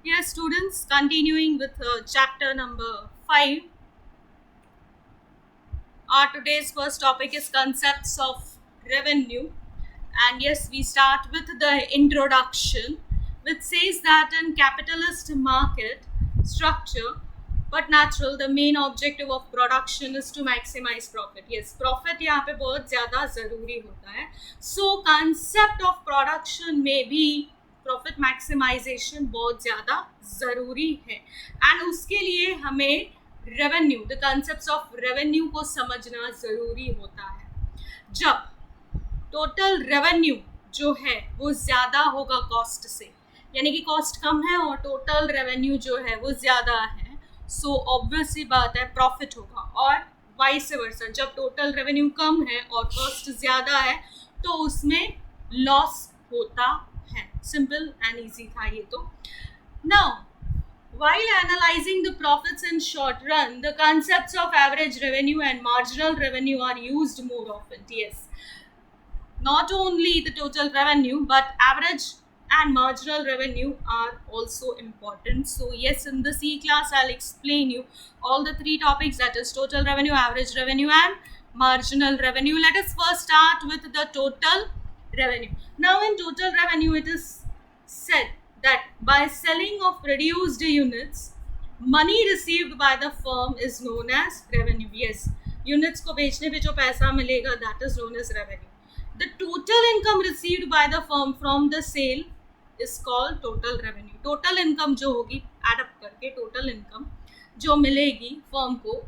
Yes, students, continuing with chapter number 5. Our today's first topic is concepts of revenue. And yes, we start with the introduction, which says that in capitalist market structure, but natural, the main objective of production is to maximize profit. Yes, profit यहाँ पे बहुत ज़्यादा ज़रूरी होता है. So concept of production में भी profit maximisation बहुत ज़्यादा ज़रूरी है एंड उसके लिए हमें revenue, the concept of revenue को समझना ज़रूरी होता है. जब टोटल रेवेन्यू जो है वो ज़्यादा होगा कॉस्ट से, यानी कि कॉस्ट कम है और टोटल रेवेन्यू जो है वो ज़्यादा है, सो ऑब्वियस सी बात है प्रॉफिट होगा. और वाइस वर्सा, जब टोटल रेवेन्यू कम है और कॉस्ट ज़्यादा है तो उसमें लॉस होता है. सिंपल एंड इजी था ये तो. Now while analyzing the profits in short run, the concepts of average revenue and marginal revenue are used more often. Yes, not only the total revenue but average and marginal revenue are also important. So yes, in the C class I'll explain you all the three topics, that is total revenue, average revenue and marginal revenue. Let us first start with the total revenue. Now in total revenue it is said that by selling of produced units, money received by the firm is known as revenue. Yes, units को बेचने पे जो पैसा मिलेगा, that is known as revenue. The total income received by the firm from the sale is called total revenue. Total income जो होगी add up करके total income जो मिलेगी firm को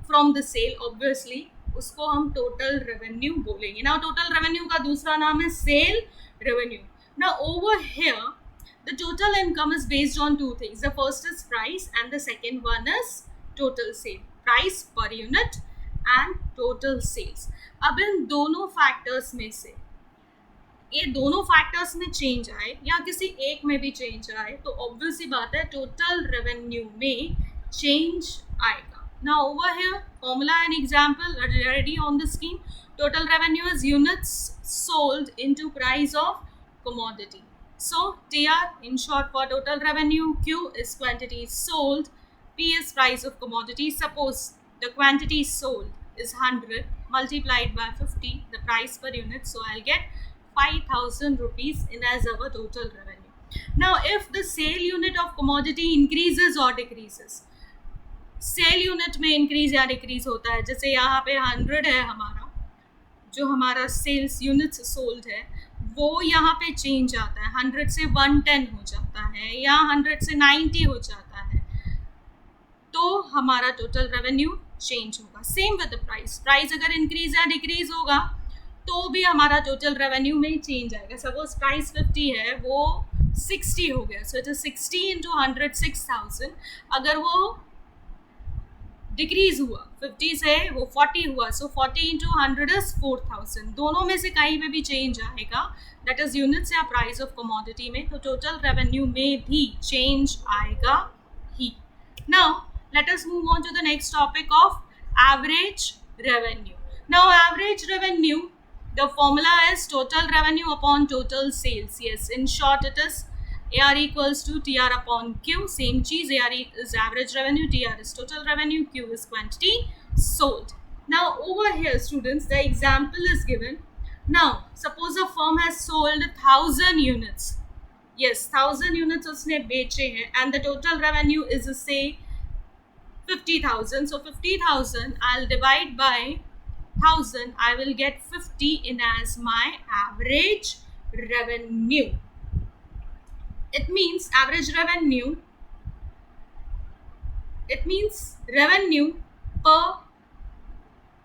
from the sale, obviously उसको हम total revenue बोलेंगे. Now total revenue का दूसरा नाम है sale revenue. Now over here the total income is based on two things. The first is price and the second one is total sale. Price per unit and total sales. अब इन दोनों factors में से ये दोनों factors में change आए या किसी एक में भी चेंज आए तो ऑब्वियस सी बात है टोटल रेवेन्यू में चेंज आएगा. Now over here formula and example are ready on the screen. Total revenue is units sold into price of commodity. So TR in short for total revenue, Q is quantity sold, P is price of commodity. Suppose the quantity sold is 100 multiplied by 50, the price per unit, so I'll get 5,000 rupees in as our total revenue. Now if the sale unit of commodity increases or decreases, sale unit में increase या decrease होता है. जैसे यहाँ पे 100 है हमारा, जो हमारा सेल्स यूनिट्स सोल्ड है वो यहाँ पे चेंज आता है, 100 से 110 हो जाता है या 100 से 90 हो जाता है, तो हमारा टोटल रेवेन्यू चेंज होगा. Same with the price, price अगर इंक्रीज या डिक्रीज होगा तो भी हमारा टोटल रेवेन्यू में चेंज आएगा. सपोज प्राइस 50 है वो 60 हो गया, सो इट इज 60 इंटू 100 6,000. अगर वो डिक्रीज हुआ 50 से वो 40 हुआ, सो 40 इंटू 100 इज 4,000. दोनों में से कहीं पे भी चेंज आएगा, दैट इज यूनिट्स या प्राइस ऑफ कमोडिटी में, तो टोटल रेवेन्यू में भी चेंज आएगा ही. Now let us move on to the next topic of average revenue. Now average revenue, the formula is total revenue upon total sales. Yes, in short it is AR equals to TR upon Q. Same cheese. AR is average revenue, TR is total revenue, Q is quantity sold. Now over here students, the example is given. Now suppose a firm has sold 1,000 units. Yes, 1,000 units उसने बेचे हैं and the total revenue is say 50,000. So 50,000 I'll divide by 1,000. I will get 50 in as my average revenue. It means average revenue, it means revenue per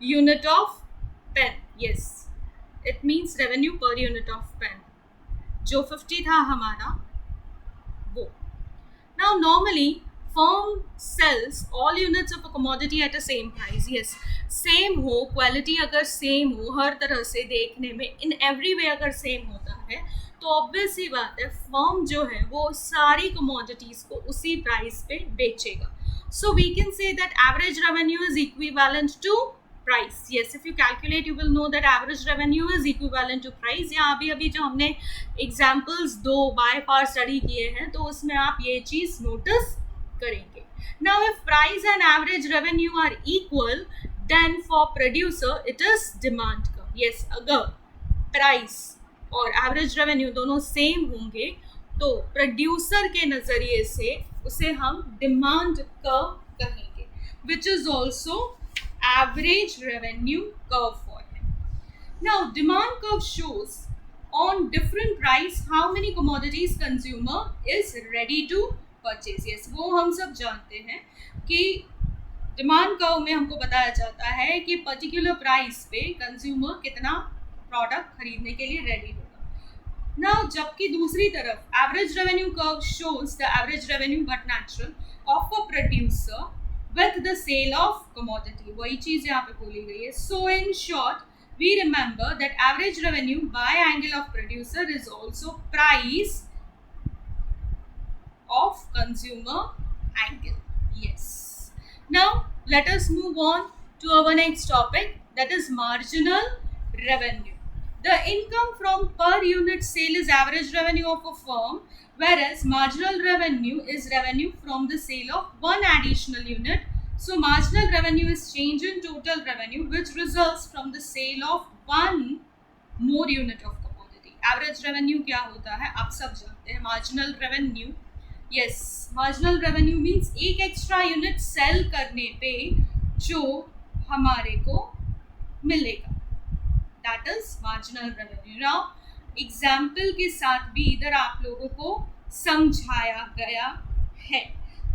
unit of pen. Yes, it means revenue per unit of pen. जो 50 था हमारा वो. Now normally firm sells all units of a commodity at the same price. Yes, same हो, quality अगर same हो, हर तरह से देखने में इन एवरी वे अगर सेम होता है तो ऑब्वियस ही बात है फर्म जो है वो सारी कमोडिटीज़ को उसी प्राइस पे बेचेगा. So we can say that average revenue is equivalent to price. Yes, if you calculate you will know that average revenue is equivalent to price. यहाँ अभी जो हमने examples दो by far study किए हैं तो उसमें आप ये चीज़ notice करेंगे. Now if price and average revenue are equal, then for producer it is demand curve. Yes, अगर price और average revenue दोनों same होंगे तो producer के नज़रिए से उसे हम demand curve कहेंगे, which is also average revenue curve for him. Now demand curve shows on different price how many commodities consumer is ready to purchase. Yes, वो हम सब जानते हैं कि डिमांड कर्व में हमको बताया जाता है कि पर्टिकुलर प्राइस पे कंज्यूमर कितना प्रोडक्ट खरीदने के लिए रेडी होगा. नाउ जबकि दूसरी तरफ average revenue curve shows the average revenue but natural of a producer with the sale of commodity. वही चीज यहाँ पे बोली गई है. So in short, we remember that average revenue by angle of producer is also price of consumer angle. Yes. Now let us move on to our next topic, that is marginal revenue. The income from per unit sale is average revenue of a firm, whereas marginal revenue is revenue from the sale of one additional unit. So marginal revenue is change in total revenue which results from the sale of one more unit of commodity. Average revenue क्या होता है आप सब जानते हैं. Marginal revenue, yes, marginal revenue means एक extra unit sell करने पे जो हमारे को मिलेगा, that is marginal revenue. Now example के साथ भी इधर आप लोगों को समझाया गया है,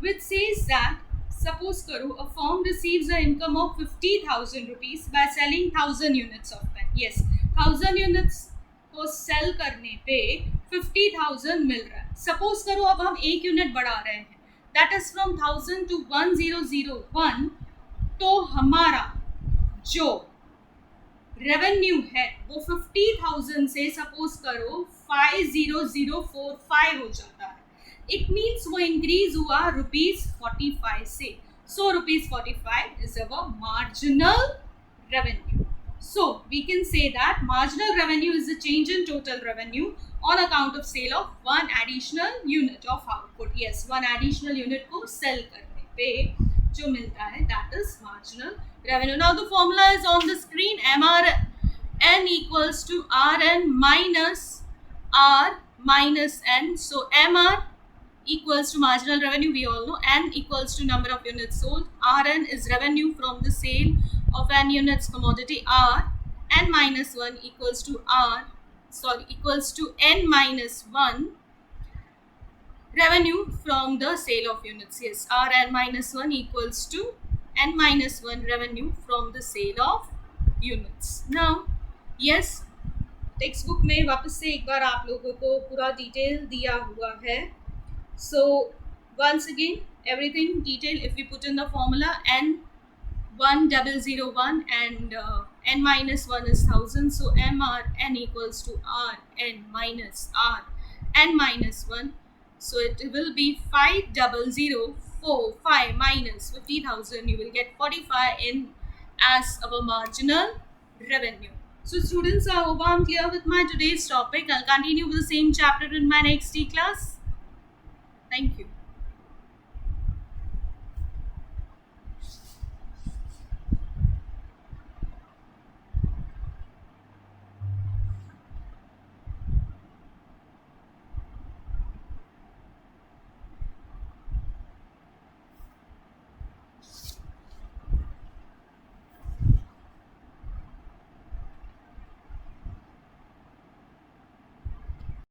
which says that suppose करो a firm receives an income of 50,000 rupees by selling 1,000 units of pen. Yes, 1,000 units को सेल करने पे 50,000 मिल रहा है. सपोज करो अब हम एक यूनिट बढ़ा रहे हैं, that is from 1,000 to 1,001, तो हमारा जो रेवेन्यू है वो 50,000 से सपोज करो 50,045 हो जाता है. इट मीन्स वो इंक्रीज हुआ ₹45 से. सो ₹45 is our marginal revenue. So we can say that marginal revenue is the change in total revenue on account of sale of one additional unit of output. Yes, one additional unit को sell करने पे जो मिलता है that is marginal revenue. Now the formula is on the screen. MRN equals to RN minus R minus N. So MR equals to marginal revenue, we all know. N equals to number of units sold. Rn is revenue from the sale of n units commodity R. N minus 1 equals to N minus 1 revenue from the sale of units. Yes, Rn minus 1 equals to N minus 1 revenue from the sale of units. Now, yes, text book में वापस से एक बार आप लोगों को पूरा detail दिया हुआ है. So once again everything detail, if we put in the formula N1001 and N minus 1 is 1,000, so MRN equals to RN minus R N minus 1, so it will be 5,045 minus 50,000, you will get 45 in as our marginal revenue. So students, I hope I'm clear with my today's topic. I'll continue with the same chapter in my next class. Thank you.